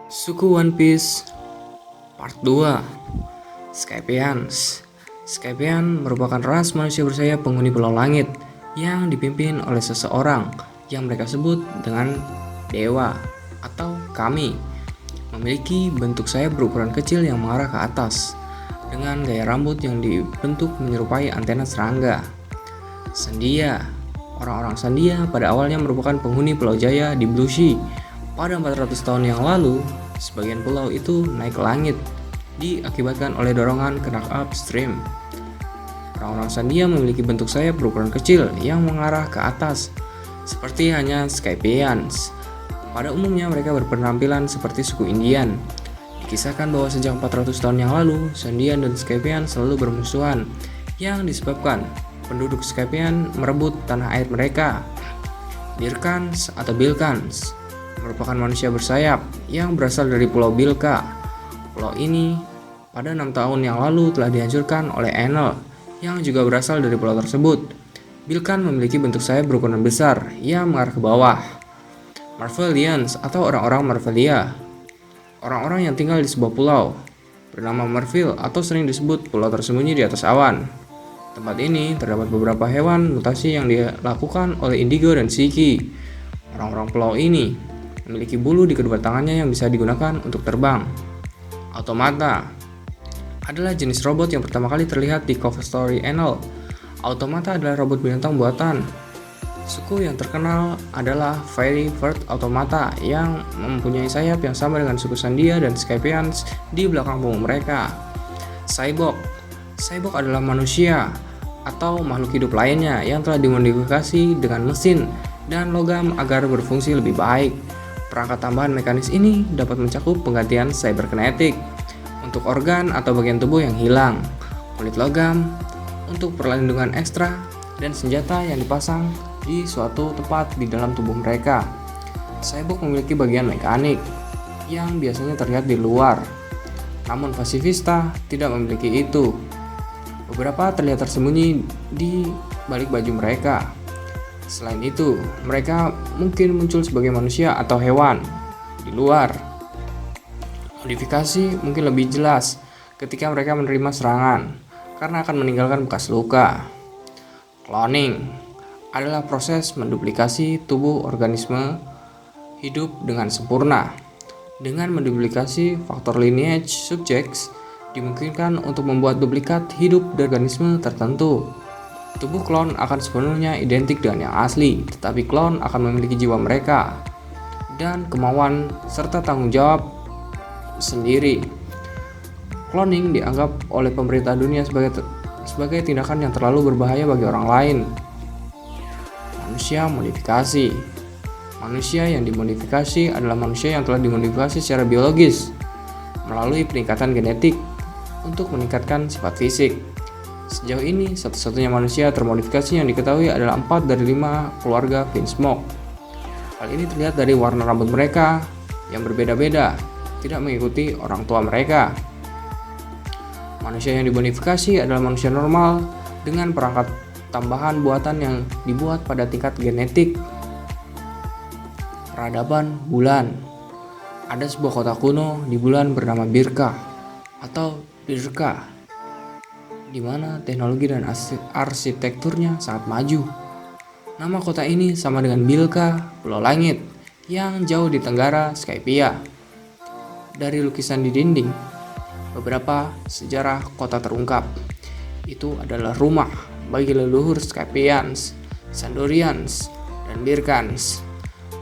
Suku One Piece Part 2. Skypians. Skypian merupakan ras manusia bersayap penghuni Pulau Langit yang dipimpin oleh seseorang yang mereka sebut dengan dewa atau kami. Memiliki bentuk sayap berukuran kecil yang mengarah ke atas dengan gaya rambut yang dibentuk menyerupai antena serangga. Sandia. Orang-orang Sandia pada awalnya merupakan penghuni Pulau Jaya di Blue Sea. Pada 400 tahun yang lalu, sebagian pulau itu naik ke langit, diakibatkan oleh dorongan ke upstream. Orang-orang Sandia memiliki bentuk sayap berukuran kecil yang mengarah ke atas, seperti hanya Skypians. Pada umumnya mereka berpenampilan seperti suku Indian. Dikisahkan bahwa sejak 400 tahun yang lalu, Sandian dan Skypian selalu bermusuhan, yang disebabkan penduduk Skypian merebut tanah air mereka. Birkans atau Bilkans merupakan manusia bersayap yang berasal dari Pulau Bilka. Pulau ini pada 6 tahun yang lalu telah dihancurkan oleh Enel yang juga berasal dari pulau tersebut. Bilkan memiliki bentuk sayap berukuran besar yang mengarah ke bawah. Marvelians atau orang-orang Marvelia, orang-orang yang tinggal di sebuah pulau bernama Marvel atau sering disebut pulau tersembunyi di atas awan. Tempat ini terdapat beberapa hewan mutasi yang dilakukan oleh Indigo dan Shiki. Orang-orang pulau ini memiliki bulu di kedua tangannya yang bisa digunakan untuk terbang. Automata adalah jenis robot yang pertama kali terlihat di cover story Enel. Automata adalah robot binatang buatan. Suku yang terkenal adalah Fairy Bird Automata yang mempunyai sayap yang sama dengan suku Sandia dan Skypians di belakang punggung mereka. Cyborg adalah manusia atau makhluk hidup lainnya yang telah dimodifikasi dengan mesin dan logam agar berfungsi lebih baik. Perangkat tambahan mekanis ini dapat mencakup penggantian cyberkinetik untuk organ atau bagian tubuh yang hilang, kulit logam untuk perlindungan ekstra, dan senjata yang dipasang di suatu tempat di dalam tubuh mereka. Cyborg memiliki bagian mekanik yang biasanya terlihat di luar, namun Pacifista tidak memiliki itu. Beberapa terlihat tersembunyi di balik baju mereka. Selain itu, mereka mungkin muncul sebagai manusia atau hewan di luar. Modifikasi mungkin lebih jelas ketika mereka menerima serangan karena akan meninggalkan bekas luka. Cloning adalah proses menduplikasi tubuh organisme hidup dengan sempurna. Dengan menduplikasi faktor lineage subjects dimungkinkan untuk membuat duplikat hidup di organisme tertentu. Tubuh klon akan sepenuhnya identik dengan yang asli, tetapi klon akan memiliki jiwa mereka dan kemauan serta tanggung jawab sendiri. Cloning dianggap oleh pemerintah dunia sebagai tindakan yang terlalu berbahaya bagi orang lain. Manusia modifikasi. Manusia yang dimodifikasi adalah manusia yang telah dimodifikasi secara biologis melalui peningkatan genetik untuk meningkatkan sifat fisik. Sejauh ini, satu-satunya manusia termodifikasi yang diketahui adalah 4 dari 5 keluarga Vinsmoke. Hal ini terlihat dari warna rambut mereka yang berbeda-beda, tidak mengikuti orang tua mereka. Manusia yang dimodifikasi adalah manusia normal dengan perangkat tambahan buatan yang dibuat pada tingkat genetik. Peradaban bulan. Ada sebuah kota kuno di bulan bernama Birka atau Birka, di mana teknologi dan arsitekturnya sangat maju. Nama kota ini sama dengan Bilka, Pulau Langit, yang jauh di tenggara Skypia. Dari lukisan di dinding, beberapa sejarah kota terungkap. Itu adalah rumah bagi leluhur Skypians, Sandorians, dan Birkans.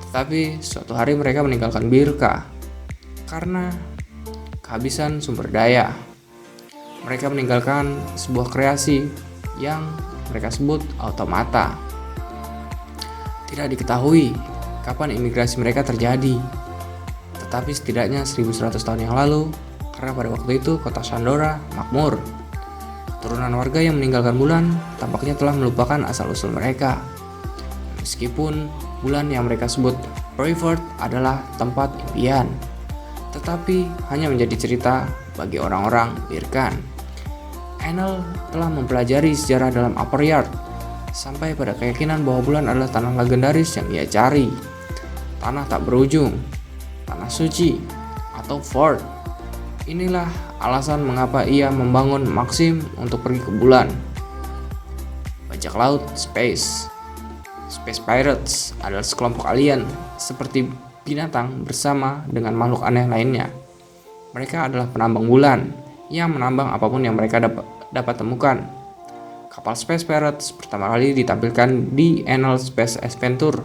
Tetapi suatu hari mereka meninggalkan Birka karena kehabisan sumber daya. Mereka meninggalkan sebuah kreasi yang mereka sebut automata. Tidak diketahui kapan imigrasi mereka terjadi, tetapi setidaknya 1100 tahun yang lalu, karena pada waktu itu kota Sandora makmur. Keturunan warga yang meninggalkan bulan tampaknya telah melupakan asal-usul mereka. Meskipun bulan yang mereka sebut Brevard adalah tempat impian, tetapi hanya menjadi cerita bagi orang-orang Birkan. Enel telah mempelajari sejarah dalam Upper Yard sampai pada keyakinan bahwa bulan adalah tanah legendaris yang ia cari. Tanah tak berujung, tanah suci, atau Ford. Inilah alasan mengapa ia membangun Maxim untuk pergi ke bulan. Bajak laut Space Pirates adalah sekelompok alien seperti binatang bersama dengan makhluk aneh lainnya. Mereka adalah penambang bulan yang menambang apapun yang mereka dapat temukan. Kapal Space Pirates pertama kali ditampilkan di Enel Space Adventure.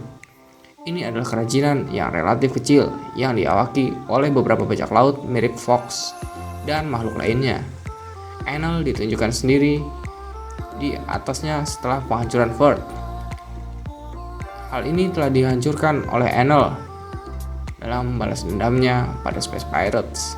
Ini adalah kerajinan yang relatif kecil yang diawaki oleh beberapa bajak laut mirip Fox dan makhluk lainnya. Enel ditunjukkan sendiri di atasnya setelah penghancuran Ford. Hal ini telah dihancurkan oleh Enel dalam membalas dendamnya pada Space Pirates.